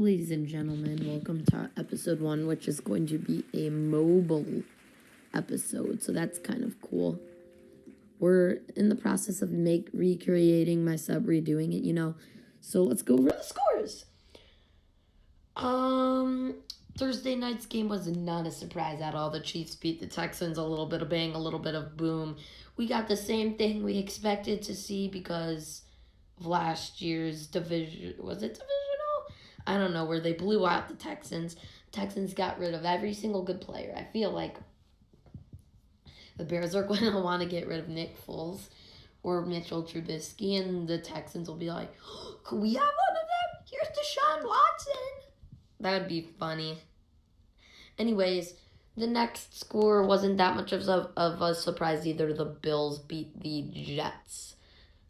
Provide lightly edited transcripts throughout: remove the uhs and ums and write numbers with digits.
Ladies and gentlemen, welcome to episode 1, which is going to be a mobile episode, so that's kind of cool. We're in the process of recreating my sub, redoing it, so let's go over the scores. Thursday night's game was not a surprise at all. The Chiefs beat the Texans, a little bit of bang, a little bit of boom. We got the same thing we expected to see because of last year's division. Was it divisional? I don't know, where they blew out the Texans. Texans got rid of every single good player. I feel like the Bears are going to want to get rid of Nick Foles or Mitchell Trubisky, and the Texans will be like, oh, could we have one of them? Here's Deshaun Watson. That would be funny. Anyways, the next score wasn't that much of a surprise either. The Bills beat the Jets.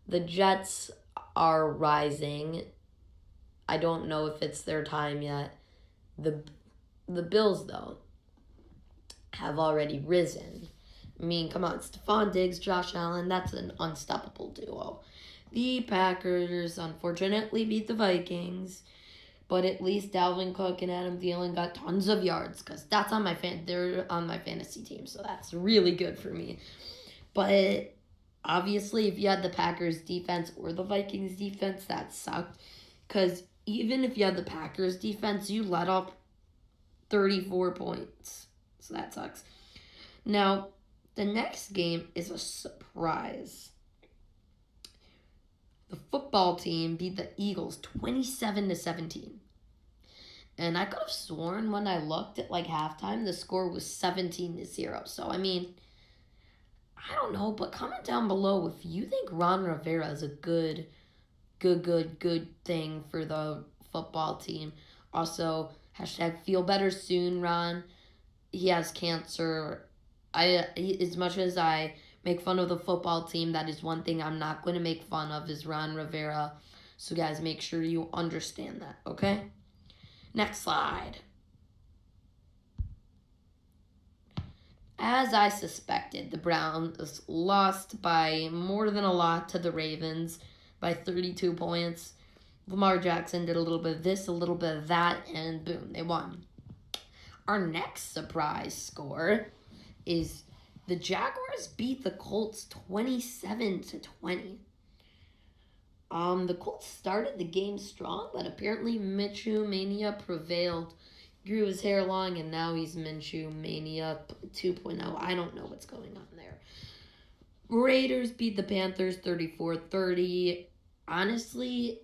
The Jets are rising. I don't know if it's their time yet. The Bills, though, have already risen. I mean, come on, Stephon Diggs, Josh Allen, that's an unstoppable duo. The Packers, unfortunately, beat the Vikings, but at least Dalvin Cook and Adam Thielen got tons of yards, because they're on my fantasy team, so that's really good for me. But obviously, if you had the Packers defense or the Vikings defense, that sucked, because even if you had the Packers defense, you let up 34 points. So that sucks. Now, the next game is a surprise. The football team beat the Eagles 27-17. And I could have sworn when I looked at halftime, the score was 17-0. So, I mean, I don't know, but comment down below if you think Ron Rivera is a good thing for the football team. Also, hashtag feel better soon, Ron. He has cancer. As much as I make fun of the football team, that is one thing I'm not going to make fun of is Ron Rivera. So guys, make sure you understand that, okay? Next slide. As I suspected, the Browns lost by more than a lot to the Ravens by 32 points. Lamar Jackson did a little bit of this, a little bit of that, and boom, they won. Our next surprise score is the Jaguars beat the Colts 27-20. The Colts started the game strong, but apparently Minshew Mania prevailed. Grew his hair long, and now he's Minshew Mania 2.0. I don't know what's going on there. Raiders beat the Panthers 34-30. Honestly,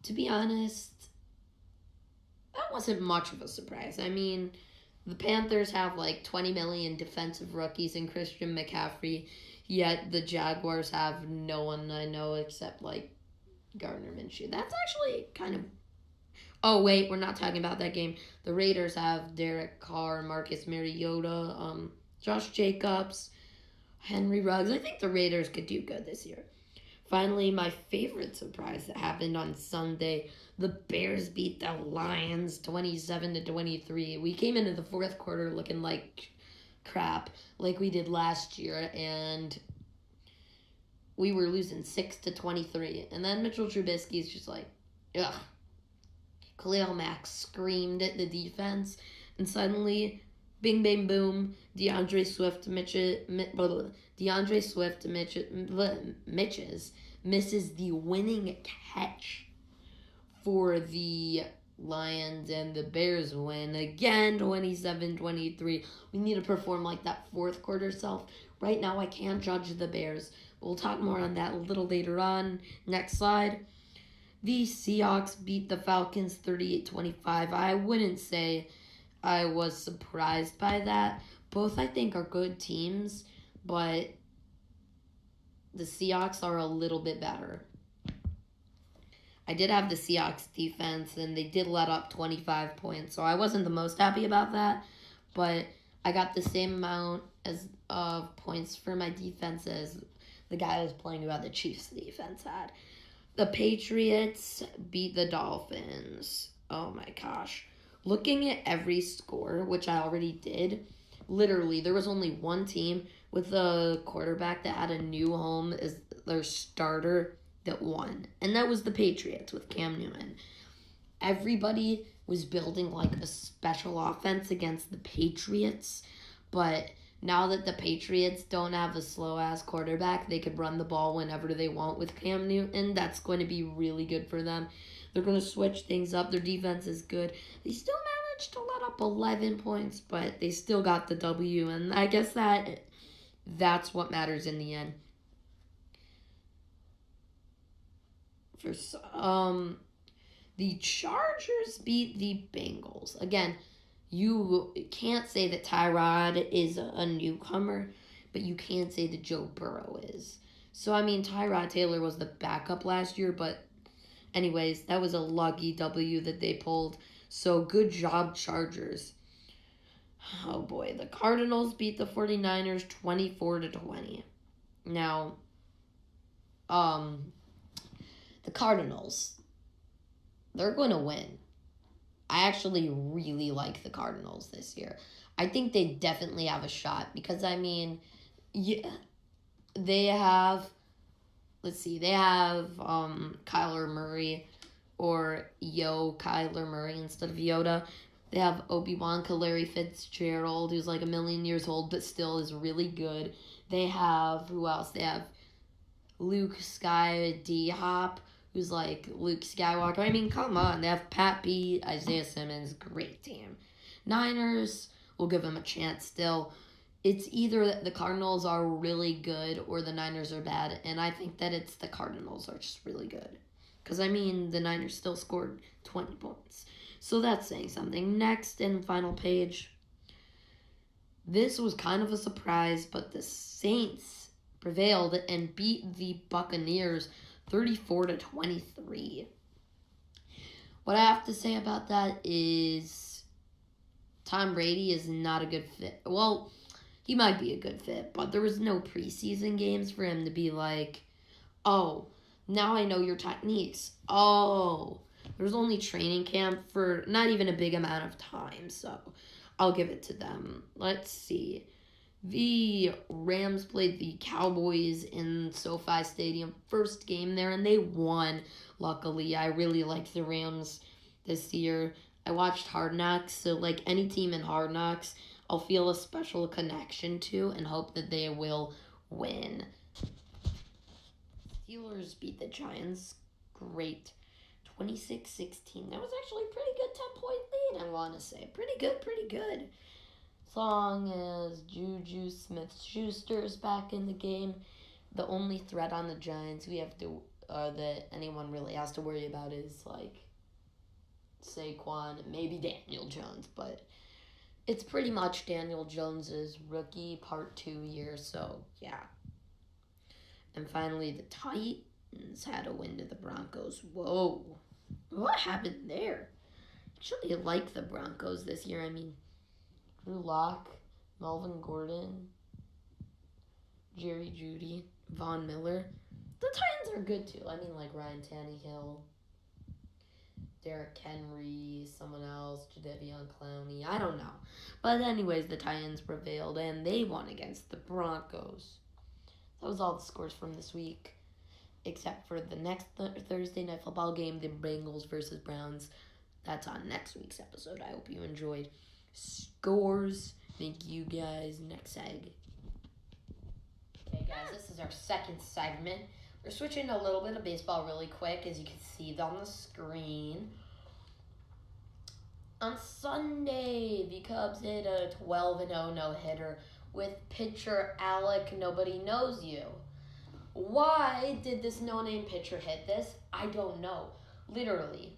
to be honest, that wasn't much of a surprise. I mean, the Panthers have 20 million defensive rookies in Christian McCaffrey, yet the Jaguars have no one I know except Gardner Minshew. That's actually kind of... Oh, wait, we're not talking about that game. The Raiders have Derek Carr, Marcus Mariota, Josh Jacobs, Henry Ruggs. I think the Raiders could do good this year. Finally, my favorite surprise that happened on Sunday, the Bears beat the Lions 27-23. We came into the fourth quarter looking like crap, like we did last year, and we were losing 6-23. And then Mitchell Trubisky's just ugh. Khalil Mack screamed at the defense, and suddenly, bing, bang, boom, DeAndre Swift misses the winning catch for the Lions, and the Bears win again 27-23. We need to perform like that fourth quarter self. Right now, I can't judge the Bears. We'll talk more on that a little later on. Next slide. The Seahawks beat the Falcons 38-25. I wouldn't say I was surprised by that. Both, I think, are good teams, but the Seahawks are a little bit better. I did have the Seahawks defense, and they did let up 25 points, so I wasn't the most happy about that, but I got the same amount of points for my defense as the guy who was playing about the Chiefs' defense had. The Patriots beat the Dolphins. Oh my gosh. Looking at every score, which I already did, literally there was only one team with a quarterback that had a new home as their starter that won. And that was the Patriots with Cam Newton. everybody was building like a special offense against the Patriots, but now that the Patriots don't have a slow ass quarterback, they could run the ball whenever they want with Cam Newton. That's going to be really good for them. They're going to switch things up. Their defense is good. They still managed to let up 11 points, but they still got the W, and I guess that's what matters in the end. The Chargers beat the Bengals. Again, you can't say that Tyrod is a newcomer, but you can say that Joe Burrow is. So, I mean, Tyrod Taylor was the backup last year, but anyways, that was a lucky W that they pulled. So, good job, Chargers. Oh boy, the Cardinals beat the 49ers 24-20. Now, the Cardinals, they're going to win. I actually really like the Cardinals this year. I think they definitely have a shot because, I mean, yeah, they have, Kyler Murray or Kyler Murray instead of Yoda. They have Obi-Wan Larry Fitzgerald, who's like a million years old, but still is really good. They have, who else? They have Luke D-Hop, who's like Luke Skywalker. I mean, come on. They have Pat B, Isaiah Simmons. Great team. Niners will give them a chance still. It's either that the Cardinals are really good or the Niners are bad, and I think that it's the Cardinals are just really good. Because, I mean, the Niners still scored 20 points. So that's saying something. Next and final page. This was kind of a surprise, but the Saints prevailed and beat the Buccaneers 34-23. What I have to say about that is Tom Brady is not a good fit. Well, he might be a good fit, but there was no preseason games for him to be like, oh, now I know your techniques. Oh, there's only training camp for not even a big amount of time, so I'll give it to them. Let's see. The Rams played the Cowboys in SoFi Stadium, first game there, and they won. Luckily, I really liked the Rams this year. I watched Hard Knocks, so like any team in Hard Knocks, I'll feel a special connection to and hope that they will win. Steelers beat the Giants. Great. 26-16. That was actually a pretty good 10-point lead, I want to say. Pretty good. As long as Juju Smith-Schuster is back in the game, the only threat on the Giants that anyone really has to worry about is like Saquon, maybe Daniel Jones, but it's pretty much Daniel Jones's rookie part 2 year, so yeah. And finally, the Titans had a win to the Broncos. Whoa, what happened there? Actually, I like the Broncos this year. I mean, Drew Lock, Melvin Gordon, Jerry Jeudy, Von Miller. The Titans are good too. I mean, like Ryan Tannehill, Derrick Henry, someone else, Jadeveon Clowney. I don't know. But anyways, the Titans prevailed and they won against the Broncos. That was all the scores from this week, except for the next Thursday night football game, the Bengals versus Browns. That's on next week's episode. I hope you enjoyed. Scores. Thank you guys. Next seg. Okay, guys, this is our second segment. We're switching to a little bit of baseball really quick, as you can see on the screen. On Sunday, the Cubs hit a 12-0 no-hitter with pitcher Alec Nobody Knows You. Why did this no-name pitcher hit this? I don't know. Literally.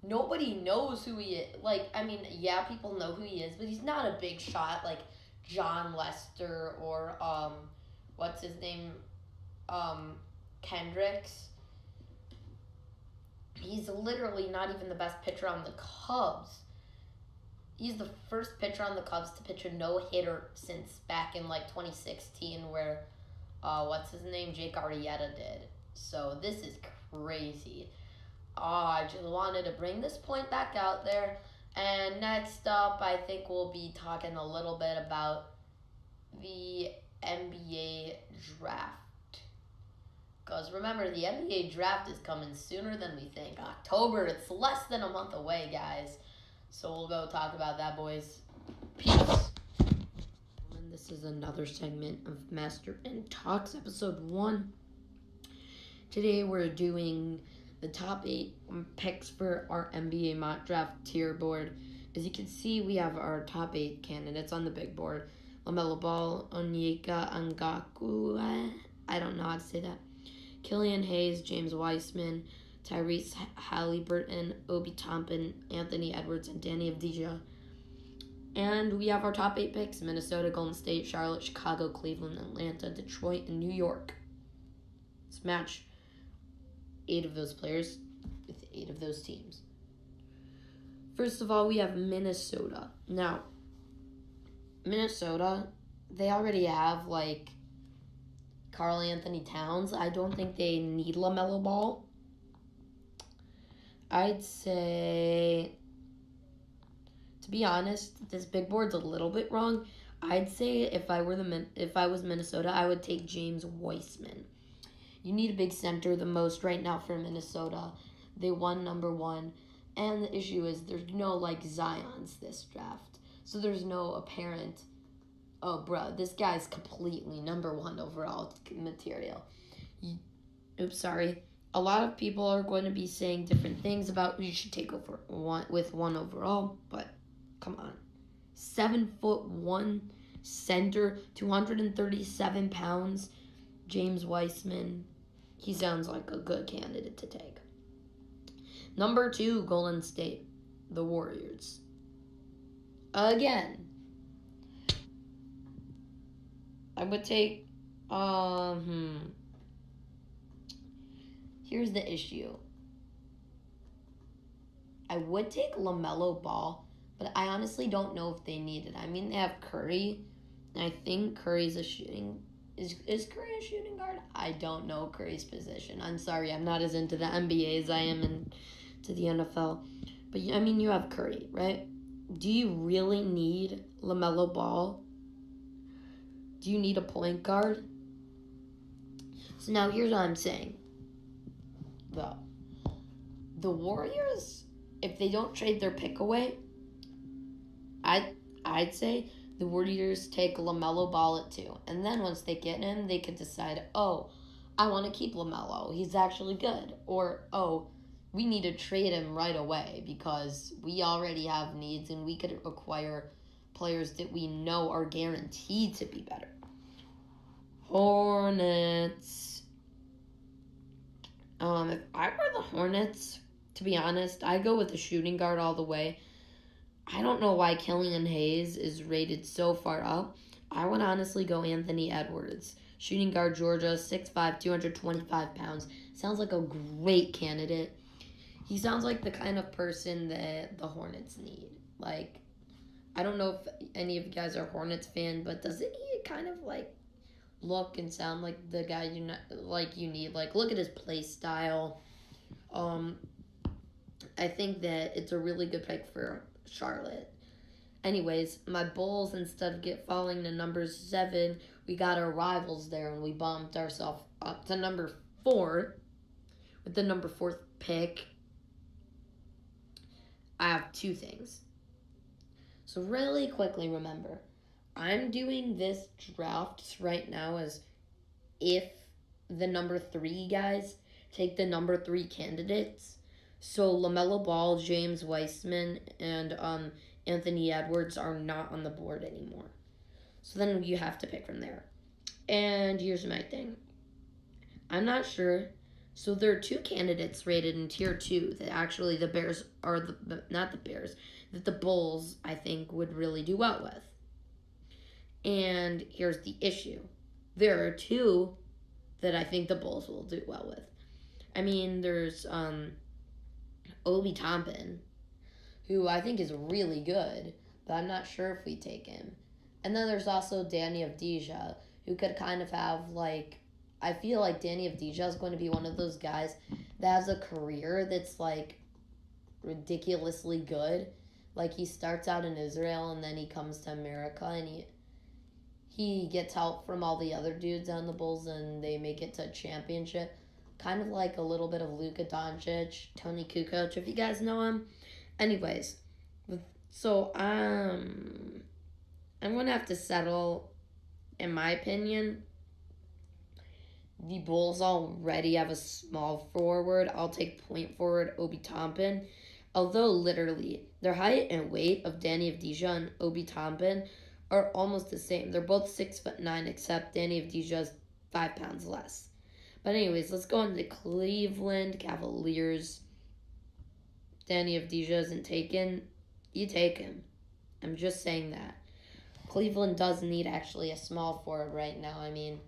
Nobody knows who he is. Like, I mean, yeah, people know who he is, but he's not a big shot like John Lester or, what's his name? Kendricks. He's literally not even the best pitcher on the Cubs. He's the first pitcher on the Cubs to pitch a no-hitter since back in, like, 2016 where, what's his name? Jake Arrieta did. So, this is crazy. I just wanted to bring this point back out there. And next up, I think we'll be talking a little bit about the NBA draft. Because remember, the NBA draft is coming sooner than we think. October, it's less than a month away, guys. So we'll go talk about that, boys. Peace. And this is another segment of Master and Talks, episode 1. Today we're doing the top 8 picks for our NBA mock draft tier board. As you can see, we have our top 8 candidates on the big board. LaMelo Ball, Onyeka Angaku, I don't know how to say that. Killian Hayes, James Wiseman, Tyrese Halliburton, Obi Toppin, Anthony Edwards, and Danny Avdija. And we have our top 8 picks: Minnesota, Golden State, Charlotte, Chicago, Cleveland, Atlanta, Detroit, and New York. Let's match 8 of those players with 8 of those teams. First of all, we have Minnesota. Now, Minnesota, they already have, Karl Anthony Towns. I don't think they need LaMelo Ball. I'd say, to be honest, this big board's a little bit wrong. I'd say if I was Minnesota, I would take James Wiseman. You need a big center the most right now for Minnesota. They won number 1. And the issue is there's no, Zions this draft. So there's no apparent, oh, bro, this guy's completely number 1 overall material. Oops, sorry. A lot of people are going to be saying different things about who you should take over with 1 overall, but come on. 7'1" center, 237 pounds, James Wiseman. He sounds like a good candidate to take. Number 2, Golden State, the Warriors. Again, I would take, here's the issue. I would take LaMelo Ball, but I honestly don't know if they need it. I mean, they have Curry, and I think Curry's a shooting. Is Curry a shooting guard? I don't know Curry's position. I'm sorry, I'm not as into the NBA as I am into the NFL. But, I mean, you have Curry, right? Do you really need LaMelo Ball? Do you need a point guard? So now here's what I'm saying. The Warriors, if they don't trade their pick away, I'd say the Warriors take LaMelo Ball at 2. And then once they get him, they could decide, oh, I want to keep LaMelo. He's actually good. Or, oh, we need to trade him right away because we already have needs and we could acquire players that we know are guaranteed to be better. Hornets. If I were the Hornets, to be honest, I'd go with the shooting guard all the way. I don't know why Killian Hayes is rated so far up. I would honestly go Anthony Edwards. Shooting guard, Georgia, 6'5", 225 pounds. Sounds like a great candidate. He sounds like the kind of person that the Hornets need. I don't know if any of you guys are Hornets fan, but doesn't he kind of, look and sound like the guy you need? Look at his play style. I think that it's a really good pick for Charlotte. Anyways, my Bulls, instead of falling to number 7, we got our rivals there, and we bumped ourselves up to number 4 with the number 4th pick. I have 2 things. So really quickly, remember, I'm doing this draft right now as if the number 3 guys take the number 3 candidates. So LaMelo Ball, James Wiseman, and Anthony Edwards are not on the board anymore. So then you have to pick from there. And here's my thing. I'm not sure. So there are 2 candidates rated in tier 2 that actually the Bears, or not the Bears, that the Bulls, I think, would really do well with. And here's the issue. There are 2 that I think the Bulls will do well with. I mean, there's Obi Toppin, who I think is really good, but I'm not sure if we take him. And then there's also Danny Avdija, who could kind of have, I feel like Danny Avdija is going to be one of those guys that has a career that's, ridiculously good. He starts out in Israel, and then he comes to America, and he gets help from all the other dudes on the Bulls, and they make it to a championship. kind of like a little bit of Luka Doncic, Tony Kukoc, if you guys know him. Anyways, so I'm gonna have to settle, in my opinion. The Bulls already have a small forward. I'll take point forward Obi Toppin. Although literally their height and weight of Danny Avdija and Obi Toppin are almost the same. They're both 6'9", except Danny Avdija is 5 pounds less. But anyways, let's go into Cleveland Cavaliers. Danny Avdija isn't taken. You take him. I'm just saying that. Cleveland does need actually a small forward right now. I mean,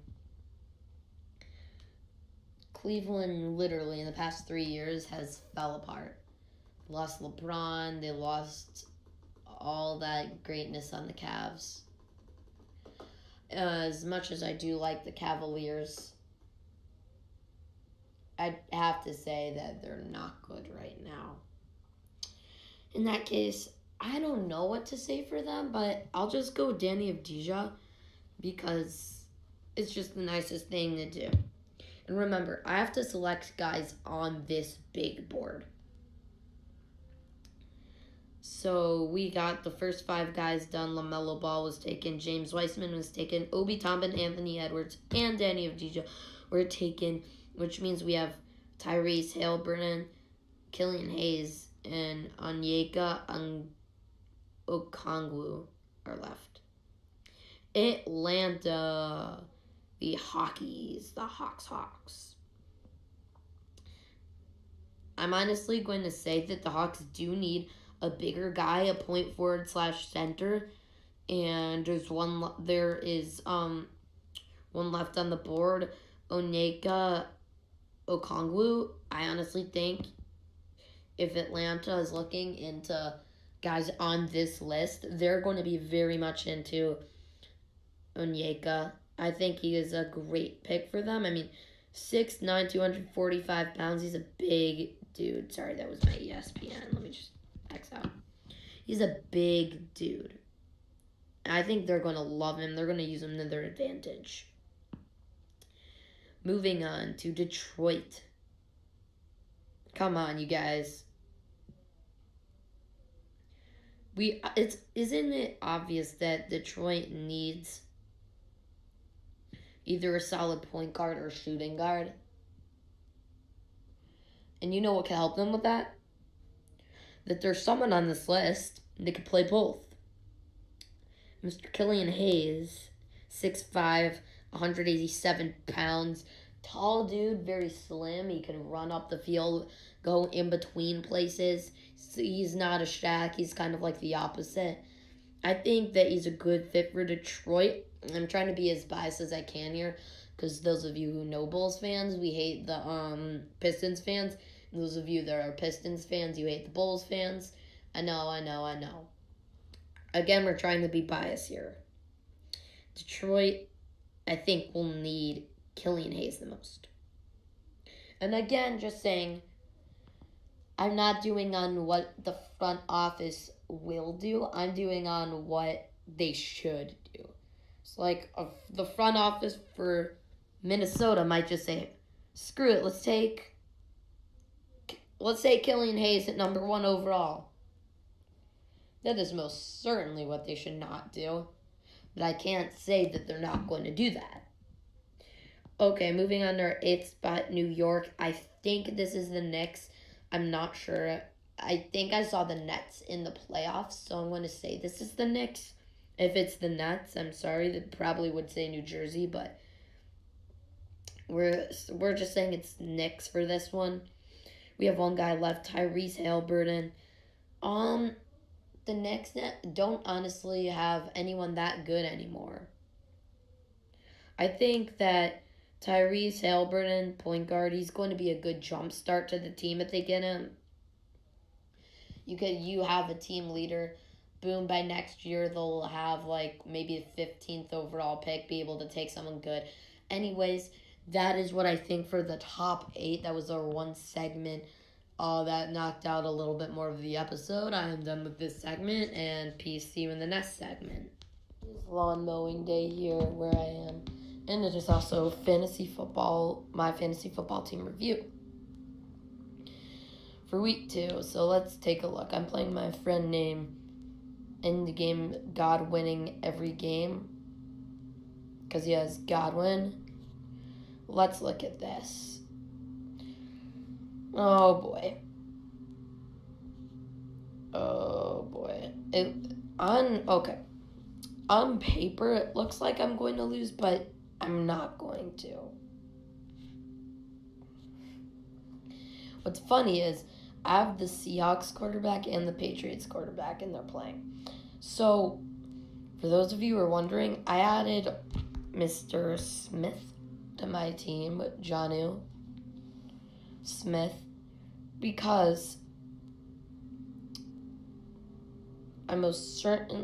Cleveland literally in the past 3 years has fell apart. Lost LeBron. They lost all that greatness on the Cavs. As much as I do like the Cavaliers, I'd have to say that they're not good right now. In that case, I don't know what to say for them, but I'll just go Danny Avdija because it's just the nicest thing to do. And remember, I have to select guys on this big board. So we got the first 5 guys done. LaMelo Ball was taken. James Wiseman was taken. Obi Toppin, Anthony Edwards, and Danny Avdija were taken, which means we have Tyrese Haliburton, Killian Hayes, and Onyeka Okongwu are left. Atlanta, the Hawkies, the Hawks. I'm honestly going to say that the Hawks do need a bigger guy, a point forward / center, and there is one left on the board, Onyeka Okongwu. I honestly think if Atlanta is looking into guys on this list, they're going to be very much into Onyeka. I think he is a great pick for them. I mean, 6'9", 245 pounds. He's a big dude. Sorry, that was my ESPN. Let me just X out. He's a big dude. I think they're going to love him. They're going to use him to their advantage. Moving on to Detroit. Come on, you guys. Isn't it obvious that Detroit needs either a solid point guard or shooting guard? And you know what can help them with that? That there's someone on this list that could play both. Mr. Killian Hayes, 6'5", 187 pounds. Tall dude, very slim. He can run up the field, go in between places. So he's not a Shaq. He's kind of like the opposite. I think that he's a good fit for Detroit. I'm trying to be as biased as I can here, because those of you who know Bulls fans, we hate the Pistons fans. And those of you that are Pistons fans, you hate the Bulls fans. I know. Again, we're trying to be biased here. Detroit, I think, will need Killian Hayes the most. And again, just saying, I'm not doing on what the front office will do. I'm doing on what they should do. So, like, the front office for Minnesota might just say, screw it, let's take Killian Hayes at number 1 overall. That is most certainly what they should not do. But I can't say that they're not going to do that. Okay, moving on to our 8th spot, New York. I think this is the Knicks. I'm not sure. I think I saw the Nets in the playoffs, so I'm going to say this is the Knicks. If it's the Nets, I'm sorry. They probably would say New Jersey, but we're just saying it's Knicks for this one. We have one guy left, Tyrese Haliburton. The Knicks don't honestly have anyone that good anymore. I think that Tyrese Haliburton, point guard, he's going to be a good jump start to the team if they get him. You have a team leader. Boom, by next year they'll have like maybe a 15th overall pick, be able to take someone good. Anyways, that is what I think for the top 8. That was our one segment. That knocked out a little bit more of the episode. I am done with this segment, and peace. See you in the next segment. It's lawn mowing day here where I am. And it is also my fantasy football team review for week 2. So let's take a look. I'm playing my friend name in the game God winning every game because he has Godwin. Let's look at this. Oh boy. On paper, it looks like I'm going to lose, but I'm not going to. What's funny is I have the Seahawks quarterback and the Patriots quarterback, and they're playing. So, for those of you who are wondering, I added Mr. Smith to my team, Jonnu Smith, because I most certainly